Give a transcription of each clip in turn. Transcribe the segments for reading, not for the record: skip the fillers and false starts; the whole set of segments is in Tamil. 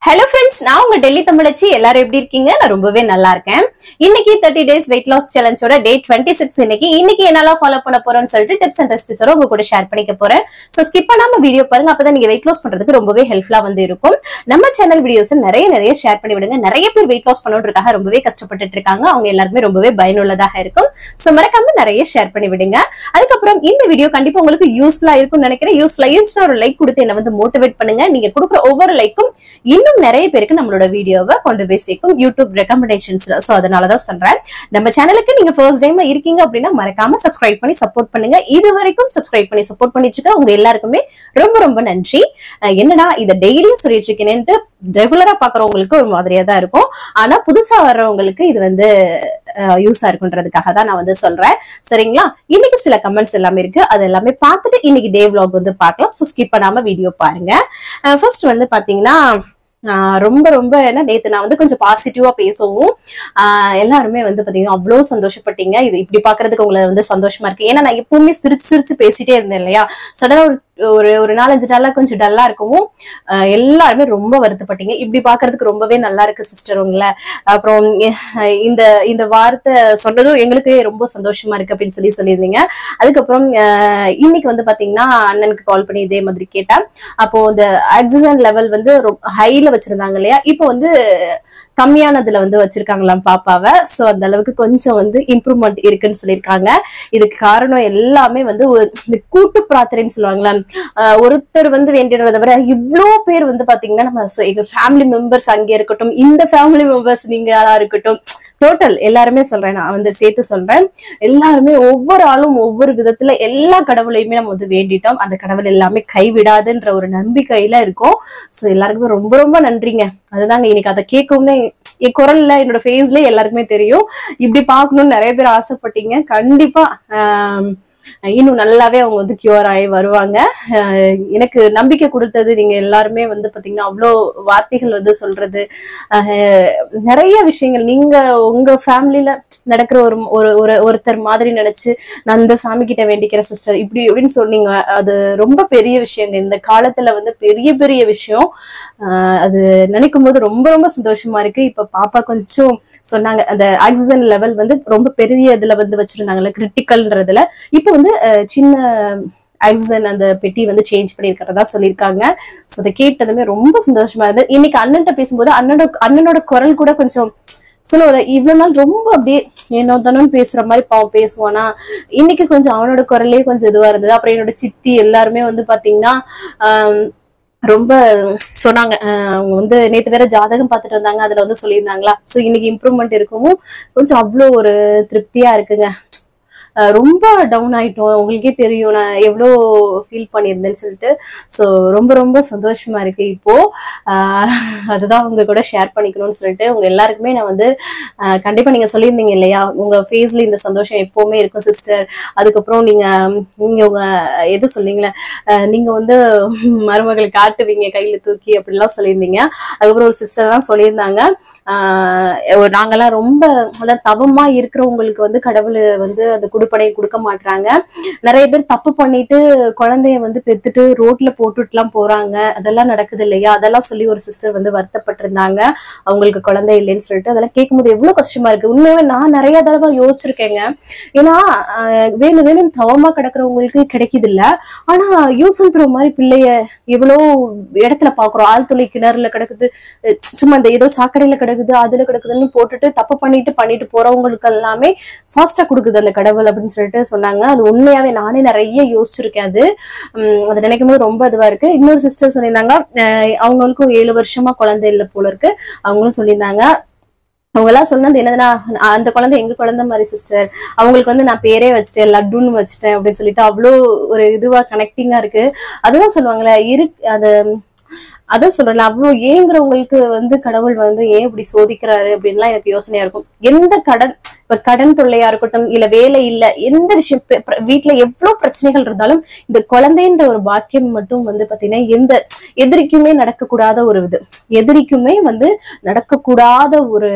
Hello friends, நான் உங்க டெல்லி தமிழச்சி. எல்லாரும் எப்படி இருக்கீங்க? நான் ரொம்பவே நல்லா இருக்கேன். இன்னைக்கு 30 days weight loss challenge ஓட day 26 இன்னைக்கு என்னெல்லாம் ஃபாலோ பண்ண போறோம்னு சொல்லிட்டு டிப்ஸ் அண்ட் ரெசிபிஸோட உங்க கூட ஷேர் பண்ணிக்க போறேன். சோ ஸ்கிப் பண்ணாம வீடியோ பாருங்க. அப்பதான் நீங்க weight loss பண்றதுக்கு ரொம்பவே ஹெல்ப்ஃபுல்லா இருக்கும். நம்ம சேனல் வீடியோஸ் நிறைய ஷேர் பண்ணி விடுங்க. நிறைய பேர் weight loss பண்ணணும்ன்றதுக்காக ரொம்பவே கஷ்டப்பட்டுட்டு இருக்காங்க. அவங்க எல்லாருமே ரொம்பவே பயனுள்ளதாக இருக்கும். சோ மறக்காம நிறைய ஷேர் பண்ணி விடுங்க. அதுக்கப்புறம் இந்த வீடியோ கண்டிப்பா உங்களுக்கு யூஸ்ஃபுல்லா இருக்கும்னு நினைக்கிறேன். யூஸ்ஃபுல்லா இருந்துச்சுன்னா ஒரு லைக் கொடுத்து என்ன மோட்டிவேட் பண்ணுங்க. நீங்க கொடுக்குற ஒவ்வொரு லைக்கும் இன்னும் நிறைய பேருக்கு நம்மளோட வீடியோவை கொண்டு போய் சேர்க்கும் யூடியூப் ரெக்கமெண்டேஷன்ஸ்ல. சோ அதனாலதான் சொல்றேன், நம்ம சேனலுக்கு நீங்க ஃபர்ஸ்ட் டைம் இருக்கீங்க அப்படின்னா மறக்காம சப்ஸ்கிரைப் பண்ணி சப்போர்ட் பண்ணுங்க. இது வரைக்கும் சப்ஸ்கிரைப் பண்ணி சப்போர்ட் பண்ணிட்டு இருக்க உங்க எல்லாருக்குமே ரொம்ப நன்றி. என்னடா இதை டெய்லியும் சொல்லிட்டு இருக்கேன்ட்டு ரெகுலரா பாக்குறவங்களுக்கு ஒரு மாதிரியா தான் இருக்கும். ஆனா புதுசா வர்றவங்களுக்கு இது யூஸா இருக்குன்றதுக்காக தான் நான் சொல்றேன். சரிங்களா? இன்னைக்கு சில கமெண்ட்ஸ் எல்லாமே இருக்கு. அது எல்லாமே பார்த்துட்டு இன்னைக்கு டே விளாக் பார்க்கலாம். சோ ஸ்கிப் பண்ணாம வீடியோ பாருங்க. ஃபர்ஸ்ட் பாத்தீங்கன்னா ரொம்ப என்ன நேத்து நான் கொஞ்சம் பாசிட்டிவா பேசவும் எல்லாருமே பாத்தீங்கன்னா அவ்வளவு சந்தோஷப்பட்டீங்க. இது இப்படி பாக்குறதுக்கு உங்களை சந்தோஷமா இருக்கு. ஏன்னா நான் எப்பவுமே சிரிச்சு பேசிட்டே இருந்தேன் இல்லையா. சடனா ஒரு 4-5 நாளா கொஞ்சம் டல்லா இருக்கவும் எல்லாருமே ரொம்ப வருத்தப்பட்டீங்க. இப்படி பாக்குறதுக்கு ரொம்பவே நல்லா இருக்கு சிஸ்டர் உங்களை. அப்புறம் இந்த வார்த்தை சொன்னதும் எங்களுக்கு ரொம்ப சந்தோஷமா இருக்கு அப்படின்னு சொல்லியிருந்தீங்க. அதுக்கப்புறம் இன்னைக்கு பாத்தீங்கன்னா அண்ணனுக்கு கால் பண்ணி இதே மாதிரி கேட்டேன். அப்போ இந்த ஆக்சிஜன் லெவல் ஹைல வச்சிருந்தாங்க இல்லையா, இப்போ கம்மியானதுல வச்சிருக்காங்களாம் பாப்பாவை. சோ அந்த அளவுக்கு கொஞ்சம் இம்ப்ரூவ்மெண்ட் இருக்குன்னு சொல்லியிருக்காங்க. இதுக்கு காரணம் எல்லாமே இந்த கூட்டு பிரார்த்தனைன்னு சொல்லுவாங்களா, ஒருத்தர் வேண்டியதை விட இவ்வளோ பேர் பாத்தீங்கன்னா நம்ம எங்க ஃபேமிலி மெம்பர்ஸ் அங்கே இருக்கட்டும், இந்த ஃபேமிலி மெம்பர்ஸ் நீங்க யாரா இருக்கட்டும், டோட்டல் எல்லாருமே சொல்றேன், நான் சேர்த்து சொல்றேன். எல்லாருமே ஒவ்வொரு ஆளும் ஒவ்வொரு விதத்துல எல்லா கடவுளையுமே நம்ம வேண்டிட்டோம். அந்த கடவுள் எல்லாமே கைவிடாதுன்ற ஒரு நம்பிக்கையில இருக்கும். சோ எல்லாருக்குமே ரொம்ப நன்றிங்க. அதுதாங்க இன்னைக்கு அதை கேட்கவும் என் குரல்ல என்னோட ஃபேஸ்ல எல்லாருக்குமே தெரியும். இப்படி பாக்கணும்னு நிறைய பேர் ஆசைப்பட்டீங்க. கண்டிப்பா இன்னும் நல்லாவே அவங்க கியூர் ஆகி வருவாங்க. எனக்கு நம்பிக்கை கொடுத்தது நீங்க எல்லாருமே பாத்தீங்கன்னா அவ்வளோ வார்த்தைகள் சொல்றது, நிறைய விஷயங்கள் நீங்க உங்க ஃபேமிலியில நடக்கிற ஒருத்தர் மாதிரி நினைச்சு நான் இந்த சாமி கிட்ட வேண்டிக்கிற சிஸ்டர் இப்படின்னு சொன்னீங்க. அது ரொம்ப பெரிய விஷயங்க. இந்த காலத்துல பெரிய விஷயம். அது நினைக்கும் போது ரொம்ப சந்தோஷமா இருக்கு. இப்ப பாப்பா கொஞ்சம் சொன்னாங்க, அந்த ஆக்சிஜன் லெவல் ரொம்ப பெரிய இதுல வச்சிருந்தாங்கல்ல, கிரிட்டிக்கல்ன்றதுல இப்ப சின்ன ஆக்சிஜன் அந்த பெட்டி சேஞ்ச் பண்ணிருக்கிறதா சொல்லியிருக்காங்க. சோ அதை கேட்டதுமே ரொம்ப சந்தோஷமா இருந்தது. இன்னைக்கு அண்ணன்ட்ட பேசும்போது அண்ணனோட குரல் கூட கொஞ்சம் சொல்ல, இவ்வளவு நாள் ரொம்ப அப்படியே ஏனோ தானு பேசுற மாதிரி பாவம் பேசுவானா, இன்னைக்கு கொஞ்சம் அவனோட குரலே கொஞ்சம் இதுவா இருந்தது. அப்புறம் என்னோட சித்தி எல்லாருமே பாத்தீங்கன்னா ரொம்ப சொன்னாங்க. அவங்க நேத்து வேற ஜாதகம் பார்த்துட்டு வந்தாங்க. அதுல சொல்லியிருந்தாங்களா. சோ இன்னைக்கு இம்ப்ரூவ்மெண்ட் இருக்கவும் கொஞ்சம் அவ்வளோ ஒரு திருப்தியா இருக்குங்க. ரொம்ப டவுன் ஆயிட்டோம். உங்களுக்கே தெரியும் நான் எவ்வளோ ஃபீல் பண்ணியிருந்தேன்னு சொல்லிட்டு. ஸோ ரொம்ப சந்தோஷமா இருக்கு. இப்போ அதுதான் உங்க கூட ஷேர் பண்ணிக்கணும்னு சொல்லிட்டு உங்க எல்லாருக்குமே நான் கண்டிப்பா நீங்க சொல்லியிருந்தீங்க இல்லையா, உங்க ஃபேஸ்ல இந்த சந்தோஷம் எப்பவுமே இருக்கும் சிஸ்டர். அதுக்கப்புறம் நீங்க உங்க எது சொன்னீங்களே, நீங்க மருமகளை காட்டுவீங்க கையில தூக்கி அப்படிலாம் சொல்லியிருந்தீங்க. அதுக்கப்புறம் ஒரு சிஸ்டர் தான் சொல்லியிருந்தாங்க, நாங்கெல்லாம் ரொம்ப அதான் தவமா இருக்கிறவங்களுக்கு கடவுள் அந்த குடுப்பனை கொடுக்க மாட்டாங்க. நிறைய பேர் தப்பு பண்ணிட்டு குழந்தைய பெத்துட்டு ரோட்ல போட்டுட்டு எல்லாம் போறாங்க. அதெல்லாம் நடக்குது இல்லையா. அதெல்லாம் சொல்லி ஒரு சிஸ்டர் வருத்தப்பட்டிருந்தாங்க, அவங்களுக்கு குழந்தை இல்லைன்னு சொல்லிட்டு. அதெல்லாம் கேட்கும்போது எவ்வளவு கஷ்டமா இருக்கு. உண்மையாவே நான் நிறைய தடவை யோசிச்சிருக்கேங்க. ஏன்னா வேணும் தவமா கிடக்குறவங்களுக்கு கிடைக்குது இல்ல. ஆனா யூஸ் அண்ட் த்ரோ மாதிரி பிள்ளைய எவ்வளவு இடத்துல பாக்குறோம். ஆழ்துளை கிணறுல கிடக்குது, சும்மா இந்த ஏதோ சாக்கடையில கிடக்குது, அதுல கிடக்குதுன்னு போட்டுட்டு தப்பு பண்ணிட்டு போறவங்களுக்கு எல்லாமே ஃபாஸ்டா கொடுக்குது அந்த கடவுள் அப்படின்னு சொல்லிட்டு சொன்னாங்க. அது உண்மையாவே நானே நிறைய யோசிச்சிருக்கேன். அது நினைக்கும் போது ரொம்ப இதுவா இருக்கு. இன்னொரு சிஸ்டர் சொல்லியிருந்தாங்க, அவங்களுக்கும் 7 வருஷமா குழந்தை இல்லை போல இருக்கு. அவங்களும் சொல்லியிருந்தாங்க. அவங்க எல்லாம் சொன்னது என்னதுன்னா, அந்த குழந்தை எங்க குழந்தை மாதிரி சிஸ்டர், அவங்களுக்கு நான் பேரே வச்சுட்டேன், லட்டுன்னு வச்சுட்டேன் அப்படின்னு சொல்லிட்டு அவ்வளோ ஒரு இதுவா கனெக்டிங்கா இருக்கு. அதுதான் சொல்லுவாங்களே அதான் சொல்றேன், அவ்வளவு ஏங்குறவங்களுக்கு கடவுள் ஏன் இப்படி சோதிக்கிறாரு அப்படின்லாம் எனக்கு யோசனையா இருக்கும். எந்த கடன் தொல்லையா இருக்கட்டும், இல்ல வேலை இல்ல, எந்த விஷயம் வீட்டுல எவ்வளவு பிரச்சனைகள் இருந்தாலும் இந்த குழந்தைன்ற ஒரு பாக்கியம் மட்டும் பாத்தீங்கன்னா எந்த எதிரிக்குமே நடக்கக்கூடாத ஒரு இது, எதிரிக்குமே நடக்கக்கூடாத ஒரு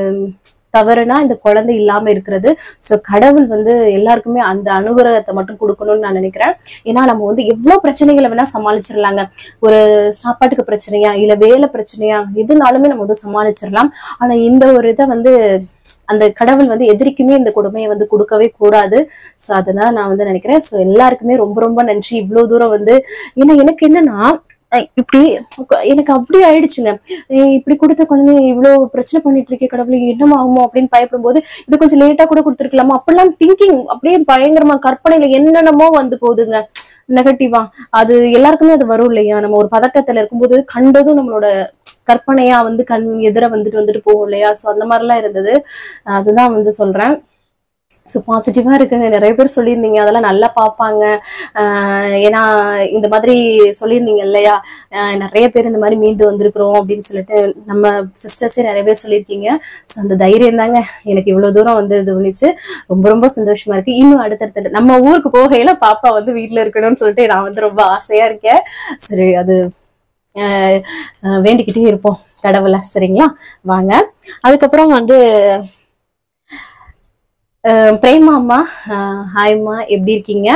தவறுனா இந்த குழந்தை இல்லாம இருக்கிறது. ஸோ கடவுள் வந்து எல்லாருக்குமே அந்த அனுகிரகத்தை மட்டும் கொடுக்கணும்னு நான் நினைக்கிறேன். ஏன்னா நம்ம வந்து எவ்வளவு பிரச்சனைகளை வேணா சமாளிச்சிடலாங்க. ஒரு சாப்பாட்டுக்கு பிரச்சனையா இல்ல வேலை பிரச்சனையா எதுனாலுமே நம்ம வந்து சமாளிச்சிடலாம். ஆனா இந்த ஒரு இதை வந்து அந்த கடவுள் வந்து எதிரிக்குமே இந்த கொடுமையை வந்து கொடுக்கவே கூடாது. ஸோ அதனால நான் வந்து நினைக்கிறேன். ஸோ எல்லாருக்குமே ரொம்ப ரொம்ப நன்றி இவ்வளவு தூரம் வந்து. ஏன்னா எனக்கு என்னன்னா இப்படி எனக்கு அப்படி ஆயிடுச்சுங்க. இப்படி கொடுத்த குழந்தை இவ்வளவு பிரச்சனை பண்ணிட்டு இருக்கே, கடவுளை என்னமாகுமோ அப்படின்னு பயப்படும் போது இது கொஞ்சம் லேட்டா கூட கொடுத்துருக்கலாமா அப்படிலாம் திங்கிங் அப்படியே பயங்கரமா கற்பனையில என்னென்னமோ வந்து போகுதுங்க நெகட்டிவா. அது எல்லாருக்குமே அது வரும் இல்லையா? நம்ம ஒரு பதட்டத்துல இருக்கும்போது கண்டதும் நம்மளோட கற்பனையா வந்து கண் எதிர வந்துட்டு போகும் இல்லையா? ஸோ அந்த மாதிரிலாம் இருந்தது. அதுதான் வந்து சொல்றேன். ஸோ பாசிட்டிவா இருக்குங்க. நிறைய பேர் சொல்லியிருந்தீங்க அதெல்லாம் நல்லா பார்ப்பாங்க. ஏன்னா இந்த மாதிரி சொல்லியிருந்தீங்க இல்லையா? நிறைய பேர் இந்த மாதிரி மீண்டு வந்திருக்கிறோம் அப்படின்னு சொல்லிட்டு நம்ம சிஸ்டர்ஸே நிறைய பேர் சொல்லியிருக்கீங்க. ஸோ அந்த தைரியம் தாங்க எனக்கு இவ்வளவு தூரம் வந்து இது பண்ணிச்சு. ரொம்ப ரொம்ப சந்தோஷமா இருக்கு. இன்னும் அடுத்தடுத்த நம்ம ஊருக்கு போகையில பாப்பா வந்து வீட்டுல இருக்கணும்னு சொல்லிட்டு நான் வந்து ரொம்ப ஆசையா இருக்கேன். சரி, அது வேண்டிக்கிட்டே இருப்போம் கடவுளை. சரிங்களா? வாங்க. அதுக்கப்புறம் வந்து பிரேமா அம்மா, ஹாய்மா, எப்படி இருக்கீங்க?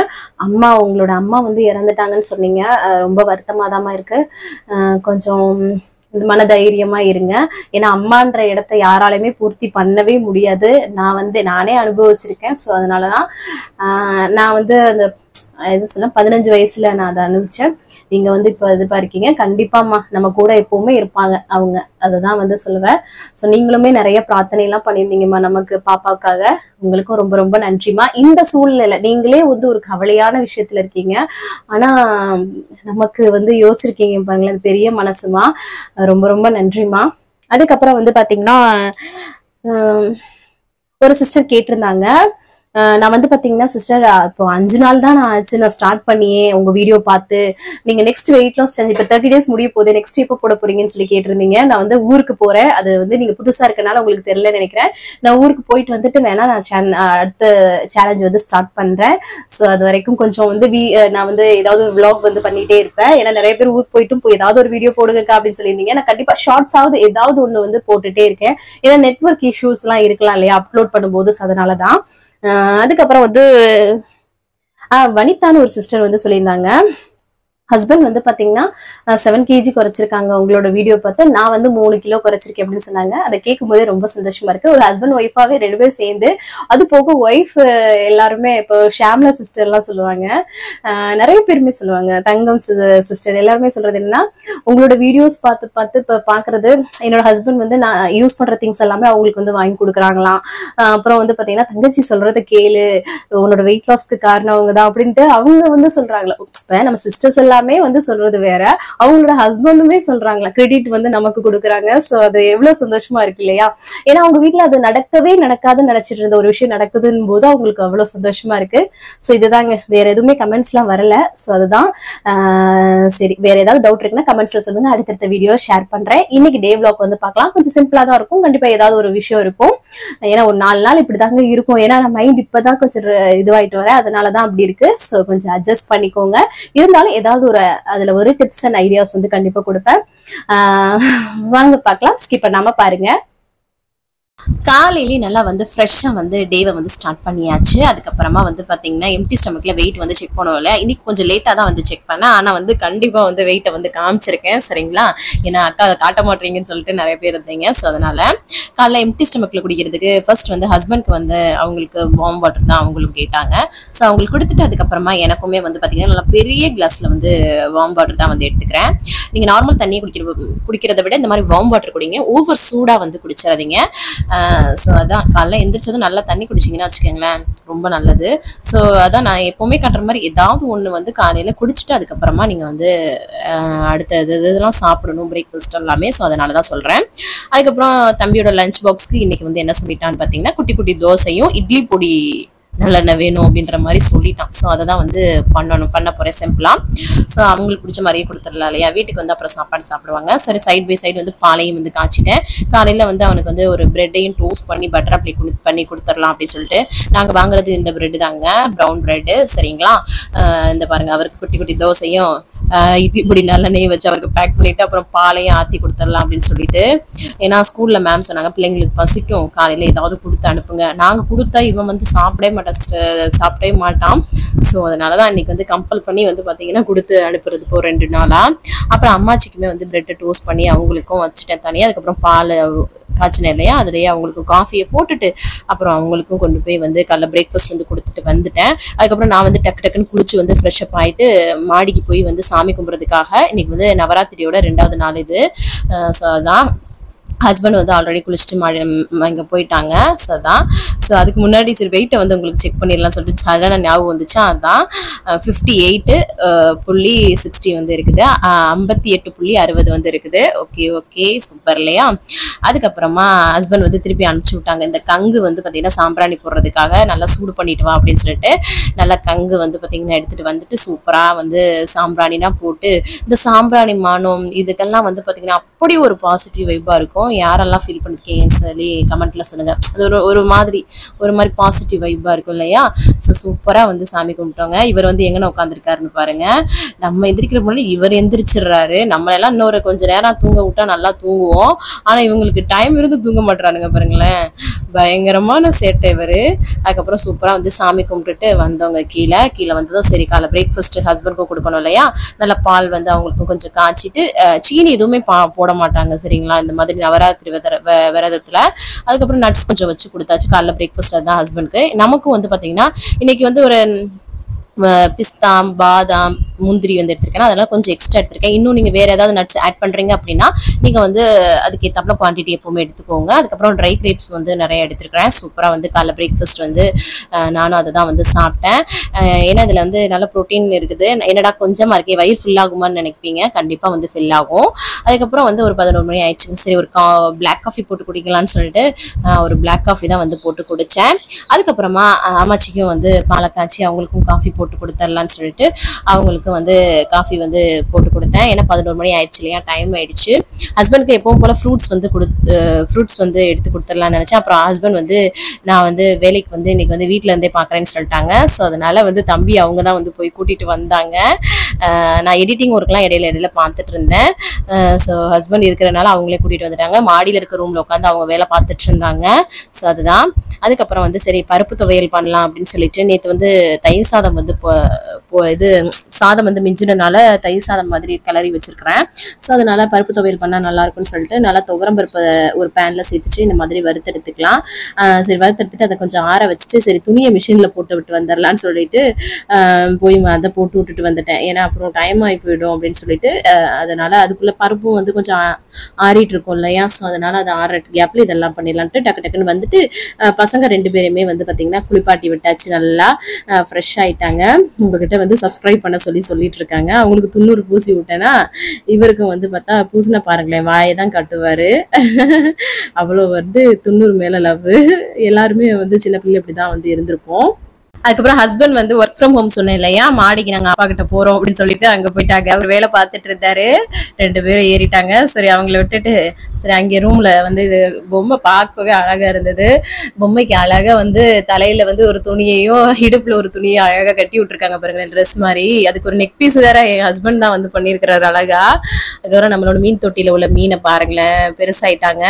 அம்மா, உங்களோட அம்மா வந்து இறந்துட்டாங்கன்னு சொன்னீங்க. ரொம்ப வருத்தமாதாமா இருக்கு. கொஞ்சம் மனதைரியமா இருங்க. ஏன்னா அம்மான்ற இடத்த யாராலையுமே பூர்த்தி பண்ணவே முடியாது. நான் வந்து நானே அனுபவிச்சிருக்கேன். ஸோ அதனாலதான் நான் வந்து அந்த எது சொல்ல 15 வயசுல நான் அதை அனுபவிச்சேன். நீங்க வந்து இப்ப இதுப்பா இருக்கீங்க. கண்டிப்பாமா நம்ம கூட எப்பவுமே இருப்பாங்க அவங்க. அதுதான் வந்து சொல்லுவேன். ஸோ நீங்களுமே நிறைய பிரார்த்தனை எல்லாம் பண்ணியிருந்தீங்கம்மா நமக்கு, பாப்பாவுக்காக. உங்களுக்கும் ரொம்ப ரொம்ப நன்றிமா. இந்த சூழ்நிலை நீங்களே வந்து ஒரு கவலையான விஷயத்துல இருக்கீங்க, ஆனா நமக்கு வந்து யோசிச்சிருக்கீங்க பாருங்களேன், பெரிய மனசுமா. ரொம்ப ரொம்ப நன்றிமா. அதுக்கப்புறம் வந்து பாத்தீங்கன்னா ஒரு சிஸ்டர் கேட்டிருந்தாங்க. நான் வந்து பாத்தீங்கன்னா சிஸ்டர் இப்போ 5 நாள் தான் நான் ஆச்சு நான் ஸ்டார்ட் பண்ணியே உங்க வீடியோ பார்த்து. நீங்க நெக்ஸ்ட் வெயிட் லாஸ் சேலஞ்ச் இப்ப 30 days முடிய போகுது, நெக்ஸ்ட் எப்போ போட போறீங்கன்னு சொல்லி கேட்டிருந்தீங்க. நான் வந்து ஊருக்கு போறேன். அது வந்து நீங்க புதுசா இருக்கனால உங்களுக்கு தெரியல நினைக்கிறேன். நான் ஊருக்கு போயிட்டு வந்துட்டு வேணா நான் அடுத்த சேலஞ்ச் வந்து ஸ்டார்ட் பண்றேன். ஸோ அது வரைக்கும் கொஞ்சம் வந்து நான் வந்து ஏதாவது ஒரு விளாக் வந்து பண்ணிட்டே இருப்பேன். ஏன்னா நிறைய பேர் ஊருக்கு போயிட்டும் ஏதாவது ஒரு வீடியோ போடுங்கக்கா அப்படின்னு சொல்லியிருந்தீங்க. நான் கண்டிப்பா ஷார்ட்ஸ் ஆகுது ஏதாவது ஒண்ணு வந்து போட்டுட்டே இருக்கேன். ஏன்னா நெட்வொர்க் இஷ்யூஸ் எல்லாம் இருக்கலாம் இல்லையா அப்லோட் பண்ணும்போது. அதனாலதான். அதுக்கப்புறம் வந்து வனிதான்னு ஒரு சிஸ்டர் வந்து சொல்லியிருந்தாங்க. ஹஸ்பண்ட் வந்து பாத்தீங்கன்னா 7 kg குறைச்சிருக்காங்க உங்களோட வீடியோ பார்த்து. நான் வந்து 3 கிலோ குறைச்சிருக்கேன் அப்படின்னு சொன்னாங்க. அதை கேட்கும் போதே ரொம்ப சந்தோஷமா இருக்கு. ஒரு ஹஸ்பண்ட் ஒய்ஃபாவே 2 பேரும் சேர்ந்து, அது போக ஒய்ஃப் எல்லாருமே இப்போ ஷாம்லா சிஸ்டர் எல்லாம் சொல்லுவாங்க, நிறைய பேருமே சொல்லுவாங்க, தங்கம் சிஸ்டர் எல்லாருமே சொல்றது என்னன்னா, உங்களோட வீடியோஸ் பார்த்து இப்ப பாக்குறது என்னோட ஹஸ்பண்ட் வந்து நான் யூஸ் பண்ற திங்ஸ் எல்லாமே அவங்களுக்கு வந்து வாங்கி கொடுக்குறாங்களாம். அப்புறம் வந்து பாத்தீங்கன்னா தங்கச்சி சொல்றதை கேளு, உன்னோட வெயிட் லாஸ்க்கு காரணம் அவங்கதான் அப்படின்ட்டு அவங்க வந்து சொல்றாங்களா. இப்ப நம்ம சிஸ்டர்ஸ் எல்லாம் வந்து சொல்றது வேற, அவங்களோட ஹஸ்பண்டுமே சொல்றாங்களா, கிரெடிட் வந்து நமக்கு கொடுக்குறாங்க. சோ அது எவ்வளவு சந்தோஷமா இருக்கு இல்லையா? ஏன்னா அவங்க வீட்டுல அது நடக்கவே நடக்காதுன்னு நினைச்சிட்டு இருந்த ஒரு விஷயம் நடக்குதுன்னு போது அவங்களுக்கு அவ்வளவு சந்தோஷமா இருக்கு. சோ இதுதாங்க, வேற எதுவுமே கமெண்ட்ஸ் எல்லாம் வரல. சோ அதுதான். சரி, வேற ஏதாவது டவுட் இருக்குன்னா கமெண்ட்ஸ்ல சொல்லுங்க, அடுத்தடுத்த வீடியோ ஷேர் பண்றேன். இன்னைக்கு டே விளாக் வந்து பார்க்கலாம். கொஞ்சம் சிம்பிளா தான் இருக்கும். கண்டிப்பா ஏதாவது ஒரு விஷயம் இருக்கும். ஏன்னா ஒரு 4 நாள் இப்படிதாங்க இருக்கும். ஏன்னா நான் மைண்ட் இப்பதான் கொஞ்சம் இதுவாயிட்டு வரேன், அதனாலதான் அப்படி இருக்கு. சோ கொஞ்சம் அட்ஜஸ்ட் பண்ணிக்கோங்க. இருந்தாலும் ஏதாவது ஒரு அதுல ஒரு டிப்ஸ் அண்ட் ஐடியாஸ் வந்து கண்டிப்பா கொடுப்பேன். வாங்க பார்க்கலாம், ஸ்கிப் பண்ணாம பாருங்க. காலையிலேயே நல்லா வந்து ஃப்ரெஷ்ஷாக வந்து டேவை வந்து ஸ்டார்ட் பண்ணியாச்சு. அதுக்கப்புறமா வந்து பார்த்தீங்கன்னா எம்டி ஸ்டமக்கில் வெயிட் வந்து செக் பண்ணுவோம்ல, இன்னைக்கு கொஞ்சம் லேட்டாக தான் வந்து செக் பண்ணேன். ஆனால் வந்து கண்டிப்பாக வந்து வெயிட்டை வந்து காமிச்சிருக்கேன். சரிங்களா? ஏன்னா அக்கா அதை காட்ட மாட்டீங்கன்னு சொல்லிட்டு நிறைய பேர் இருந்தீங்க. ஸோ அதனால காலைல எம்டி ஸ்டமக்கில் குடிக்கிறதுக்கு ஃபர்ஸ்ட் வந்து ஹஸ்பண்ட்க்கு வந்து அவங்களுக்கு வார்ம் வாட்டர் தான் அவங்களுக்கு கேட்டாங்க. ஸோ அவங்களுக்கு கொடுத்துட்டு அதுக்கப்புறமா எனக்குமே வந்து பார்த்தீங்கன்னா நல்லா பெரிய கிளாஸில் வந்து வார்ம் வாட்டர் தான் வந்து எடுத்துக்கிறேன். நீங்கள் நார்மல் தண்ணியை குடிக்கிறத விட இந்த மாதிரி வார்ம் வாட்டர் குடிங்க. ஓவர் சூடாக வந்து குடிச்சிடாதீங்க. ஸோ அதான் காலைல எந்திரிச்சதும் நல்லா தண்ணி குடிச்சிங்கன்னா வச்சுக்கோங்களேன், ரொம்ப நல்லது. ஸோ அதான் நான் எப்போவுமே காட்டுற மாதிரி ஏதாவது ஒன்று வந்து காலையில் குடிச்சிட்டு அதுக்கப்புறமா நீங்கள் வந்து அடுத்த இதெல்லாம் சாப்பிடணும், பிரேக்ஃபாஸ்ட் எல்லாமே. ஸோ அதனால தான் சொல்கிறேன். அதுக்கப்புறம் தம்பியோட லஞ்ச் பாக்ஸ்க்கு இன்றைக்கி வந்து என்ன சொல்லிட்டான்னு பார்த்தீங்கன்னா, குட்டி குட்டி தோசையும் இட்லி பொடி நல்லெண்ணெய் வேணும் அப்படின்ற மாதிரி சொல்லிட்டான். ஸோ அதை தான் வந்து பண்ண போகிறேன் சிம்பிளாக. ஸோ அவங்களுக்கு பிடிச்ச மாதிரியே கொடுத்துடலாம் இல்லையா? வீட்டுக்கு வந்து அப்புறம் சாப்பாடு சாப்பிடுவாங்க. சரி, சைட் பை சைடு வந்து பாலையும் வந்து காய்ச்சிட்டேன். காலையில் வந்து அவனுக்கு வந்து ஒரு பிரெட்டையும் டோஸ்ட் பண்ணி பட்டர் அப்ளை பண்ணி கொடுத்துடலாம் அப்படின்னு சொல்லிட்டு நாங்கள் வாங்குறது இந்த பிரெட்டு தாங்க, ப்ரௌன் பிரெட்டு. சரிங்களா? இந்த பாருங்கள், அவருக்கு குட்டி குட்டி தோசையும் இட்லி பொடி நல்லெண்ணெய் வச்சு அவருக்கு பேக் பண்ணிட்டு அப்புறம் பாலையும் ஆற்றி கொடுத்துடலாம் அப்படின்னு சொல்லிட்டு. ஏன்னா ஸ்கூல்ல மேம் சொன்னாங்க பிள்ளைங்களுக்கு பசிக்கும், காலையில ஏதாவது கொடுத்து அனுப்புங்க. நாங்கள் கொடுத்தா இவன் வந்து சாப்பிடவே மாட்டான். ஸோ அதனாலதான் இன்னைக்கு வந்து கம்பல் பண்ணி வந்து பார்த்தீங்கன்னா கொடுத்து அனுப்புறது இப்போ 2 நாளா. அப்புறம் அம்மாச்சிக்குமே வந்து பிரெட்டை டோஸ்ட் பண்ணி அவங்களுக்கும் வச்சுட்டேன் தனியாக. அதுக்கப்புறம் பால் காய்ச்சினேன் இல்லையா, அதுலேயே அவங்களுக்கு காஃபியை போட்டுட்டு அப்புறம் அவங்களுக்கும் கொண்டு போய் வந்து காலைல பிரேக்ஃபாஸ்ட் வந்து கொடுத்துட்டு வந்துட்டேன். அதுக்கப்புறம் நான் வந்து டக்குன்னு குளிச்சு வந்து ஃப்ரெஷ் அப் ஆகிட்டு மாடிக்கு போய் வந்து சாமி கும்பிட்றதுக்காக. இன்னைக்கு வந்து நவராத்திரியோட 2வது நாள் இது. ஸோ அதான் ஹஸ்பண்ட் வந்து ஆல்ரெடி குளிச்சுட்டு இங்கே போயிட்டாங்க. ஸோ அதான். ஸோ அதுக்கு முன்னாடி சரி வெயிட்டை வந்து உங்களுக்கு செக் பண்ணிடலாம் சொல்லிட்டு சடனாக ஞாபகம் வந்துச்சு. அதான் 58.60 வந்து இருக்குது, 58.60 வந்து இருக்குது. ஓகே சூப்பர் இல்லையா. அதுக்கப்புறமா ஹஸ்பண்ட் வந்து திருப்பி அனுப்பிச்சி விட்டாங்க. இந்த கங்கு வந்து பார்த்தீங்கன்னா சாம்பிராணி போடுறதுக்காக நல்லா சூடு பண்ணிட்டு வா அப்படின்னு சொல்லிட்டு நல்லா கங்கு வந்து பார்த்தீங்கன்னா எடுத்துகிட்டு வந்துட்டு சூப்பராக வந்து சாம்பிராணினா போட்டு இந்த சாம்பிராணி மனம் இதுக்கெல்லாம் வந்து பார்த்தீங்கன்னா அப்படி ஒரு பாசிட்டிவ் வைப்பாக இருக்கும். யாரெல்லாம் ஃபீல் பண்ணிருக்கீங்கன்னு சொல்லி கமெண்ட்ல சொல்லுங்க. அது ஒரு மாதிரி பாசிட்டிவ் வைப்பா இருக்கும் இல்லையா. ஸோ சூப்பரா வந்து சாமி கும்பிட்டோங்க. இவர் வந்து எங்கன்னு உட்காந்துருக்காருன்னு பாருங்க. நம்ம எந்திரிக்கிற முன்னாடி இவர் எந்திரிச்சிடுறாரு. நம்மளெல்லாம் இன்னொரு கொஞ்சம் நேரம் தூங்க விட்டா நல்லா தூங்குவோம். ஆனா இவங்களுக்கு டைம் இருந்து தூங்க மாட்டானுங்க பாருங்களேன். பயங்கரமான சேட்டை இவரு. அதுக்கப்புறம் சூப்பரா வந்து சாமி கும்பிட்டுட்டு வந்தவங்க கீழே வந்ததும் சரி காலை பிரேக்ஃபாஸ்ட் ஹஸ்பண்ட்க்கும் கொடுக்கணும் இல்லையா. நல்ல பால் வந்து அவங்களுக்கும் கொஞ்சம் காய்ச்சிட்டு சீனி எதுவுமே போட மாட்டாங்க சரிங்களா இந்த மாதிரி நவராத்திரி விரதத்துல. அதுக்கப்புறம் நட்ஸ் கொஞ்சம் வச்சு கொடுத்தாச்சு. காலைல பிரேக்ஃபாஸ்ட் தான் ஹஸ்பண்ட்க்கு. நமக்கும் வந்து பாத்தீங்கன்னா இன்னைக்கு வந்து ஒரு பிஸ்தா பாதாம் முந்திரி வந்து எடுத்திருக்கேன். அதனால கொஞ்சம் எக்ஸ்ட்ரா எடுத்திருக்கேன். இன்னும் நீங்க வேற ஏதாவது நட்ஸ் ஆட் பண்றீங்க அப்படின்னா நீங்க வந்து அதுக்கு ஏத்தாப்புல குவான்டிட்டி எப்பவுமே எடுத்துக்கோங்க. அதுக்கப்புறம் ட்ரை கிரேப்ஸ் வந்து நிறைய எடுத்திருக்கிறேன். சூப்பரா வந்து காலைல பிரேக்ஃபாஸ்ட் வந்து நானும் அதை தான் வந்து சாப்பிட்டேன். ஏன்னா இதுல வந்து நல்ல ப்ரோட்டீன் இருக்குது. என்னடா கொஞ்சமா இருக்கே வயிறு ஃபில் ஆகுமான்னு நினைப்பீங்க, கண்டிப்பா வந்து ஃபில் ஆகும். அதுக்கப்புறம் வந்து ஒரு 11 மணி ஆயிடுச்சுங்க. சரி ஒரு பிளாக் காஃபி போட்டு குடிக்கலாம்னு சொல்லிட்டு ஒரு பிளாக் காஃபி தான் வந்து போட்டு குடிச்சேன். அதுக்கப்புறமா அம்மாச்சிக்கும் வந்து பாலை காய்ச்சி அவங்களுக்கும் காஃபி போட்டு கொடுத்துடலான்னு சொல்லிட்டு அவங்களுக்கு வந்து காஃபி வந்து போட்டு கொடுத்தேன். ஏன்னா 11 மணி ஆயிடுச்சு இல்லையா, டைம் ஆயிடுச்சு. ஹஸ்பண்ட்க்கு எப்பவும் போல ஃப்ரூட்ஸ் வந்து எடுத்து கொடுத்துடலாம்னு நினைச்சேன். அப்புறம் ஹஸ்பண்ட் வந்து நான் வந்து வேலைக்கு வந்து இன்னைக்கு வந்து வீட்டுல இருந்தே பாக்குறேன்னு சொல்லிட்டாங்க. ஸோ அதனால வந்து தம்பி அவங்க தான் வந்து போய் கூட்டிட்டு வந்தாங்க. நான் எடிட்டிங் ஒர்க்லாம் இடையில பார்த்துட்டு இருந்தேன். ஸோ ஹஸ்பண்ட் இருக்கிறனால அவங்களே கூட்டிட்டு வந்துட்டாங்க. மாடியில் இருக்க ரூம்ல உட்காந்து அவங்க வேலை பார்த்துட்டு இருந்தாங்க. ஸோ அதுதான். அதுக்கப்புறம் வந்து சரி பருப்பு துவையல் பண்ணலாம் அப்படின்னு சொல்லிட்டு நேற்று வந்து தயிர் சாதம் வந்து இது சாதம் வந்து மிஞ்சினால தயிர் சாதம் மாதிரி கிளறி வச்சிருக்கிறேன். ஸோ அதனால பருப்பு துவையல் பண்ணால் நல்லா இருக்கும்னு சொல்லிட்டு நல்லா துவரம் பருப்பு ஒரு பேன்ல சேர்த்துச்சு இந்த மாதிரி வறுத்தெடுத்துக்கலாம். சரி வறுத்தெடுத்துட்டு அதை கொஞ்சம் ஆற வச்சுட்டு சரி துணியை மிஷின்ல போட்டு விட்டு வந்துடலான்னு சொல்லிட்டு போய் அதை போட்டு விட்டுட்டு வந்துட்டேன். ஏன்னா அப்புறம் டைம் ஆகி போயிடும் அப்படின்னு சொல்லிட்டு அதனால அதுக்குள்ள பருப்பும் வந்து கொஞ்சம் ஆறிட்டு இருக்கும் இல்லையா. ஸோ அதனால அதை ஆற கேப்ல இதெல்லாம் பண்ணிடலான்ட்டு டக்குன்னு வந்துட்டு பசங்க 2 பேருமே வந்து பார்த்தீங்கன்னா குளிப்பாட்டி விட்டாச்சு. நல்லா ஃப்ரெஷ் ஆயிட்டாங்க. உங்ககிட்ட வந்து சப்ஸ்கிரைப் பண்ண சொல்லிட்டு இருக்காங்க. அவங்களுக்கு 90 பூசி விட்டேன்னா இவருக்கும் வந்து பார்த்தா பூசின பாருங்களேன் வாயை தான் கட்டுவாரு. அவ்வளோ வந்து 90 மேல லவ். எல்லாருமே வந்து சின்ன பிள்ளை இப்படிதான் வந்து இருந்திருப்போம். அதுக்கப்புறம் ஹஸ்பண்ட் வந்து ஒர்க் ஃப்ரம் ஹோம் சொன்னேன் இல்லையா, மாடிக்கு நாங்கள் அப்பா கிட்ட போறோம் அப்படின்னு சொல்லிட்டு அங்கே போயிட்டாங்க. அவர் வேலை பார்த்துட்டு இருந்தாரு. 2 பேரும் ஏறிட்டாங்க. சரி அவங்கள விட்டுட்டு சரி அங்கே ரூம்ல வந்து இது பொம்மை பார்க்கவே அழகா இருந்தது. பொம்மைக்கு அழகா வந்து தலையில வந்து ஒரு துணியையும் இடுப்புல ஒரு துணியை அழகா கட்டி விட்டுருக்காங்க பாருங்க ட்ரெஸ் மாதிரி. அதுக்கு ஒரு நெக் பீஸ் வேற என் ஹஸ்பண்ட் தான் வந்து பண்ணியிருக்கிறாரு அழகா. அதுக்கப்புறம் நம்மளோட மீன் தொட்டியில உள்ள மீனை பாருங்களேன் பெருசாயிட்டாங்க.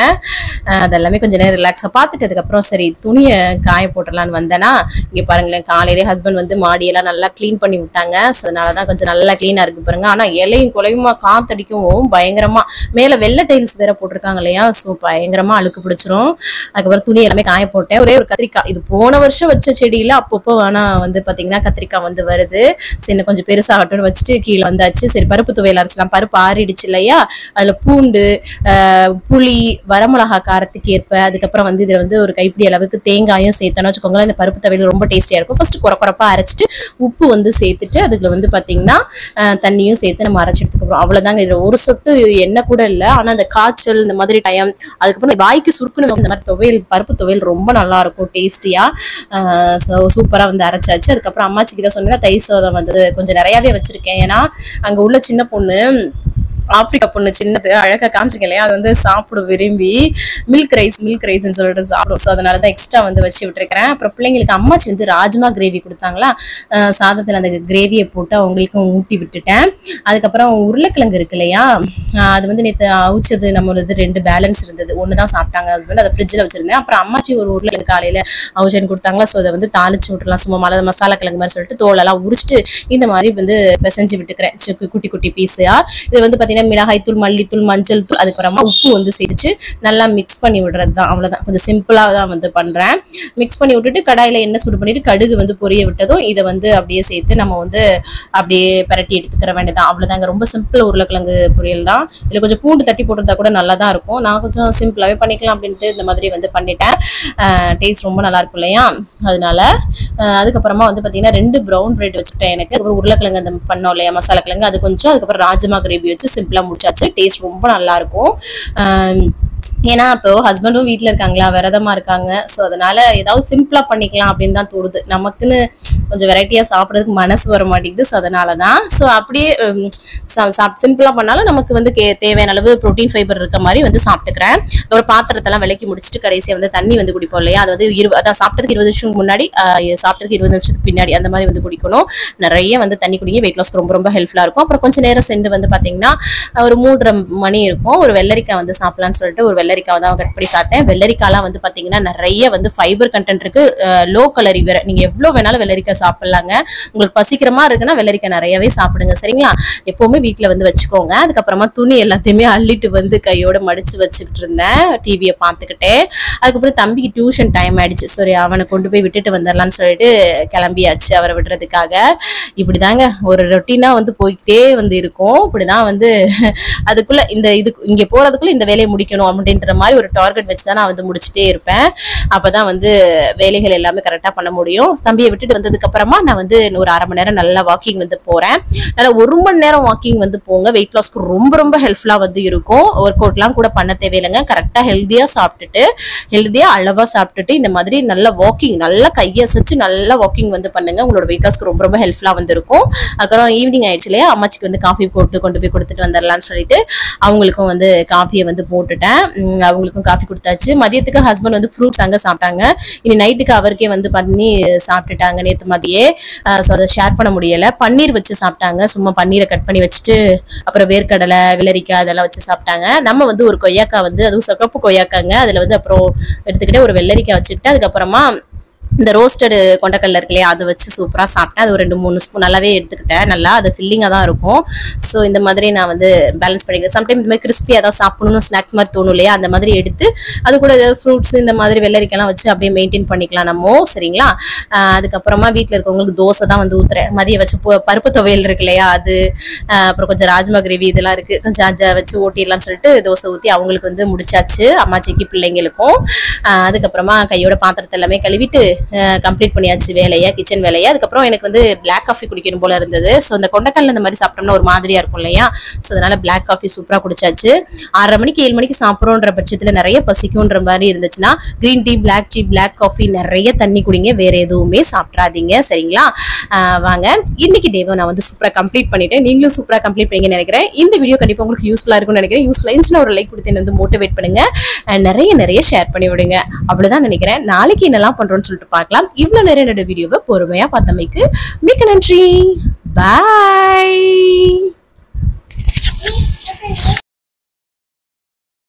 அதெல்லாமே கொஞ்சம் நேரம் ரிலாக்ஸா பார்த்துட்டு அதுக்கப்புறம் சரி துணியை காய போட்டுடலான்னு வந்தேன்னா இங்க பாருங்களேன் காலையிலே ஹஸ்பண்ட் வந்து மாடியெல்லாம் நல்லா கிளீன் பண்ணி விட்டாங்க. ஸோ அதனாலதான் கொஞ்சம் நல்லா கிளீனா இருக்கு பாருங்க. ஆனா இலையும் குலையுமா காத்தடிக்கும் பயங்கரமா. மேல வெள்ளை டைல்ஸ் வேற போட்டிருக்காங்க இல்லையா. ஸோ பயங்கரமா அழுக்கு பிடிச்சிரும். அதுக்கப்புறம் துணி எல்லாமே காய போட்டேன். ஒரே ஒரு கத்திரிக்காய் இது போன வருஷம் வச்ச செடியில அப்பப்போ வேணா வந்து பாத்தீங்கன்னா கத்திரிக்காய் வந்து வருது. சரி இன்னும் கொஞ்சம் பெருசாகட்டும்னு வச்சுட்டு கீழே வந்தாச்சு. சரி பருப்பு துவையல் அரைச்சலாம். பருப்பு ஆறிடுச்சு இல்லையா. அதுல பூண்டு புளி வரமிளகா காரத்துக்கு ஏற்ப அதுக்கப்புறம் வந்து இதுல வந்து ஒரு கைப்பிடி அளவுக்கு தேங்காயும் சேர்த்தோன்னு வச்சுக்கோங்களேன். இந்த பருப்பு துவையல் ரொம்ப டேஸ்டியா இருக்கும். ஃபர்ஸ்ட் குறப்பா அரைச்சிட்டு உப்பு வந்து சேர்த்துட்டு அதுக்குள்ள வந்து பாத்தீங்கன்னா தண்ணியும் சேர்த்து நம்ம அரைச்சி எடுத்துக்கிறோம். அவ்வளவுதாங்க. இதுல ஒரு சொட்டு எண்ணெய் கூட இல்லை. ஆனா அந்த காய்ச்சல் இந்த மாதிரி டைம் அதுக்கப்புறம் வாய்க்கு சுருக்குன்னு இந்த மாதிரி துவையல் பருப்பு துவையல் ரொம்ப நல்லா இருக்கும் டேஸ்டியா. சூப்பரா வந்து அரைச்சாச்சு. அதுக்கப்புறம் அம்மாச்சிக்கு தான் சொன்னேன் தயிர் சாதம் வந்து கொஞ்சம் நிறையாவே வச்சிருக்கேன். ஏன்னா அங்க உள்ள சின்ன பொண்ணு ஆப்பிரிக்கா பொண்ணு சின்னது அழகா காமிச்சிங்க இல்லையா, அது வந்து சாப்பிடும் விரும்பி மில்க் ரைஸ்ன்னு சொல்லிட்டு சாப்பிடும். ஸோ அதனால தான் எக்ஸ்ட்ரா வந்து வச்சு விட்டுருக்கிறேன். அப்புறம் பிள்ளைங்களுக்கு அம்மாச்சி வந்து ராஜ்மா கிரேவி கொடுத்தாங்களா, சாதத்தில் அந்த கிரேவியை போட்டு அவங்களுக்கும் ஊட்டி விட்டுட்டேன். அதுக்கப்புறம் உருளைக்கிழங்கு இருக்கு இல்லையா, அது வந்து நேற்று அவிச்சது நம்மளது 2 பேலன்ஸ் இருந்தது, ஒன்று தான் சாப்பிட்டாங்க ஹஸ்பண்ட், அதை ஃப்ரிட்ஜில் வச்சிருந்தேன். அப்புறம் அம்மாச்சி ஒரு உருளைக்கிழங்கு காலையில் அவிச்சன்னு கொடுத்தாங்களா, ஸோ அதை வந்து தாளிச்சு விட்டுலாம் சும்மா மசாலா கிழங்கு மாதிரி சொல்லிட்டு தோலெல்லாம் உரிச்சிட்டு இந்த மாதிரி வந்து பிசைஞ்சு விட்டுக்கிறேன் குட்டி குட்டி பீஸா. இது வந்து பார்த்தீங்கன்னா மிளகாய் தூள், மல்லித்தூள், மஞ்சள் தூள், அதுக்கப்புறமா உப்பு வந்து சேர்த்து நல்லா மிக்ஸ் பண்ணி விடுறது தான். அவ்வளோதான், கொஞ்சம் சிம்பிளாக தான் வந்து பண்ணுறேன். மிக்ஸ் பண்ணி விட்டுட்டு கடாயில் எண்ணெய் சூடு பண்ணிட்டு கடுகு வந்து பொரிய விட்டதும் இதை வந்து அப்படியே சேர்த்து நம்ம வந்து அப்படியே பரட்டி எடுத்துக்கிற வேண்டியதான். அவ்வளோதாங்க, ரொம்ப சிம்பிள் உருளைக்கிழங்கு பொரியல் தான். இதில் கொஞ்சம் பூண்டு தட்டி போட்டுருந்தா கூட நல்லா தான் இருக்கும். நான் கொஞ்சம் சிம்பிளாகவே பண்ணிக்கலாம் அப்படின்ட்டு இந்த மாதிரி வந்து பண்ணிட்டேன். டேஸ்ட் ரொம்ப நல்லா இருக்கும் இல்லையா, அதனால. அதுக்கப்புறமா வந்து பார்த்தீங்கன்னா 2 ப்ரௌன் பிரெட் வச்சுக்கிட்டேன். எனக்கு அப்புறம் உருளைக்கிழங்கு அந்த பண்ணோம் இல்லையா மசாலா கிழங்கு, அது கொஞ்சம், அதுக்கப்புறம் ராஜ்மா கிரேவி வச்சு சிம்பிளா முடிச்சாச்சு. டேஸ்ட் ரொம்ப நல்லா இருக்கும். ஏன்னா இப்போ ஹஸ்பண்டும் வீட்டில் இருக்காங்களா, விரதமா இருக்காங்க. ஸோ அதனால ஏதாவது சிம்பிளா பண்ணிக்கலாம் அப்படின்னு தான் தோணுது. நமக்குன்னு கொஞ்சம் வெரைட்டியா சாப்பிட்றதுக்கு மனசு வர மாட்டேங்குது. ஸோ அதனால தான். ஸோ அப்படியே சிம்பிளா பண்ணாலும் நமக்கு வந்து தேவையான அளவு ப்ரோட்டீன் ஃபைபர் இருக்க மாதிரி வந்து சாப்பிட்டுக்கிறேன். ஒரு பாத்திரத்தெல்லாம் விளக்கி முடிச்சுட்டு கடைசியாக வந்து தண்ணி வந்து குடிப்போம் இல்லையா, அது வந்து அதான் சாப்பிட்டதுக்கு 20 நிமிஷம் முன்னாடி, சாப்பிட்டதுக்கு 20 நிமிஷத்துக்கு பின்னாடி அந்த மாதிரி வந்து குடிக்கணும். நிறைய வந்து தண்ணி குடிங்க, வெயிட் லாஸ்க்கு ரொம்ப ரொம்ப ஹெல்ப்ஃபுல்லாக இருக்கும். அப்புறம் கொஞ்சம் நேரம் சென்று வந்து பார்த்தீங்கன்னா ஒரு 3:30 மணி இருக்கும், ஒரு வெள்ளரிக்காய் வந்து சாப்பிடலான்னு சொல்லிட்டு ஒரு வெள்ளரிக்காய் தான் கட் பண்ணி சாப்பிட்டேன். வெள்ளரிக்காய்லாம் வந்து பார்த்தீங்கன்னா நிறைய வந்து ஃபைபர் கண்டென்ட் இருக்கு, லோ கலரி வேற. நீங்க எவ்வளோ வேணாலும் வெள்ளரிக்காய் சாப்பிடலாங்க. உங்களுக்கு பசிக்கிறமா இருக்குன்னா வெள்ளரிக்காய் நிறையவே சாப்பிடுங்க, சரிங்களா. எப்பவுமே வீட்டில் வந்து வச்சுக்கோங்க. அதுக்கப்புறமா துணி எல்லாத்தையுமே அள்ளிட்டு வந்து கையோட மடிச்சு வச்சுக்கிட்டு இருந்தேன், டிவியை பார்த்துக்கிட்டே. அதுக்கப்புறம் தம்பிக்கு டியூஷன் டைம் ஆயிடுச்சு, சரி அவனை கொண்டு போய் விட்டுட்டு வந்துடலான்னு சொல்லிட்டு கிளம்பியாச்சு அவரை விடுறதுக்காக. இப்படிதாங்க ஒரு ரொட்டீனா வந்து போயிட்டே வந்து இருக்கும். இப்படிதான் வந்து அதுக்குள்ள இங்க போறதுக்குள்ள இந்த வேலையை முடிக்கணும் அப்படின்ற மாதிரி ஒரு டார்கெட் வச்சு தான் நான் வந்து முடிச்சுட்டே இருப்பேன். அப்பதான் வந்து வேலைகள் எல்லாமே கரெக்டா பண்ண முடியும். தம்பியை விட்டுட்டு வந்ததுக்கு அப்புறமா நான் வந்து ஒரு 1/2 மணி நேரம் நல்லா வாக்கிங் வந்து போறேன். நல்லா 1 மணி நேரம் வாக்கிங் வந்து போங்க, வெயிட் லாஸ்க்கு ரொம்ப ரொம்ப ஹெல்ப்ஃபுல்லா வந்து இருக்கும். ஒர்க் அவுட்லாம் கூட பண்ண தேவையில்லைங்க. கரெக்டா ஹெல்தியா சாப்பிட்டுட்டு, ஹெல்தியா அளவா சாப்பிட்டுட்டு இந்த மாதிரி நல்லா வாக்கிங், நல்லா கையசைச்சு நல்லா வாக்கிங் வந்து பண்ணுங்க. உங்களோட வெயிட் லாஸ்க்கு ரொம்ப ரொம்ப ஹெல்ப்ஃபுல்லா வந்து இருக்கும். அப்புறம் ஈவினிங் ஆயிடுச்சு இல்லையா, அம்மாச்சிக்கு வந்து காஃபி போட்டு கொண்டு போய் கொடுத்துட்டு வந்துடலாம்னு சொல்லிட்டு அவங்களுக்கும் வந்து காஃபியை வந்து போட்டுட்டேன். அவங்களுக்கும் காஃபி கொடுத்தாச்சு. மதியத்துக்கு ஹஸ்பண்ட் வந்து ஃப்ரூட்ஸ் அங்கே சாப்பிட்டாங்க. இனி நைட்டுக்கு அவருக்கே வந்து பண்ணி சாப்பிட்டுட்டாங்க நேற்று மதியே. ஸோ அதை ஷேர் பண்ண முடியலை. பன்னீர் வச்சு சாப்பிட்டாங்க. சும்மா பன்னீரை கட் பண்ணி வச்சுட்டு அப்புறம் வேர்க்கடலை, வெள்ளரிக்காய் அதெல்லாம் வச்சு சாப்பிட்டாங்க. நம்ம வந்து ஒரு கொய்யாக்காய் வந்து, அதுவும் சகப்பு கொய்யாக்காங்க, அதில் வந்து அப்புறம் எடுத்துக்கிட்டே ஒரு வெள்ளரிக்காய் வச்சுக்கிட்டு அதுக்கப்புறமா இந்த ரோஸ்டடு கொண்டக்கடலை இருக்கு இல்லையா, அதை வச்சு சூப்பராக சாப்பிட்டேன். அது ஒரு 2-3 ஸ்பூன் நல்லாவே எடுத்துக்கிட்டேன். நல்லா அது ஃபில்லிங்காக தான் இருக்கும். ஸோ இந்த மாதிரி நான் வந்து பேலன்ஸ் பண்ணிக்கிறேன். சம்டைம் இந்த மாதிரி கிறிஸ்பியாக தான் சாப்பிடணும் ஸ்நாக்ஸ் மாதிரி தோணும் இல்லையா, அந்த மாதிரி எடுத்து அது கூட ஃப்ரூட்ஸ் இந்த மாதிரி வெள்ளரிக்காய்லாம் வச்சு அப்படியே மெயின்டைன் பண்ணிக்கலாம் நம்ம, சரிங்களா. அதுக்கப்புறமா வீட்டில் இருக்கவங்களுக்கு தோசை தான் வந்து ஊற்றுறேன். மதியம் வச்சு பருப்பு துவையல் இருக்கு இல்லையா, அது அப்புறம் கொஞ்சம் ராஜ்மா கிரேவி இதெல்லாம் இருக்குது, கொஞ்சம் வச்சு ஓட்டிடலாம்னு சொல்லிட்டு தோசை ஊற்றி அவங்களுக்கு வந்து முடிச்சாச்சு, அம்மாச்சிக்கு பிள்ளைங்களுக்கும். அதுக்கப்புறமா கையோட பாத்திரத்தை எல்லாமே கழுவிட்டு கம்ப்ளீட் பண்ணியாச்சு வேலையை, கிச்சன் வேலையை. அதுக்கப்புறம் எனக்கு வந்து பிளாக் காஃபி குடிக்கணும் போல இருந்தது. ஸோ இந்த கொண்டக்கடலை இந்த மாதிரி சாப்பிட்டோம்னா ஒரு மாதிரியா இருக்கும் இல்லையா, ஸோ அதனால பிளாக் காஃபி சூப்பராக குடிச்சாச்சு. 6:30 மணிக்கு 7 மணிக்கு சாப்பிட்றோன்ற பட்சத்தில் நிறைய பசிக்கும்ன்ற மாதிரி இருந்துச்சுன்னா கிரீன் டீ, பிளாக் காஃபி, நிறைய தண்ணி குடிங்க, வேற எதுவுமே சாப்பிட்றாதீங்க, சரிங்களா. வாங்க, இன்னைக்கு டேவை நான் வந்து சூப்பராக கம்ப்ளீட் பண்ணிட்டேன். நீங்களும் சூப்பராக கம்ப்ளீட் பண்ணீங்கன்னு நினைக்கிறேன். இந்த வீடியோ கண்டிப்பாக உங்களுக்கு யூஸ்ஃபுல்லாக இருக்கும்னு நினைக்கிறேன். யூஸ்ஃபுல்லாக இருந்துச்சுன்னா ஒரு லைக் கொடுத்து வந்து மோட்டிவேட் பண்ணுங்க, நிறைய ஷேர் பண்ணி விடுங்க. அப்படிதான் நினைக்கிறேன். நாளைக்கு என்னெல்லாம் பண்றோம்னு சொல்லிட்டு பார்க்கலாம். இவ்வளவு நேரம் என்னோட வீடியோவை பொறுமையா பார்த்தமைக்கு மிக்க நன்றி. பாய்.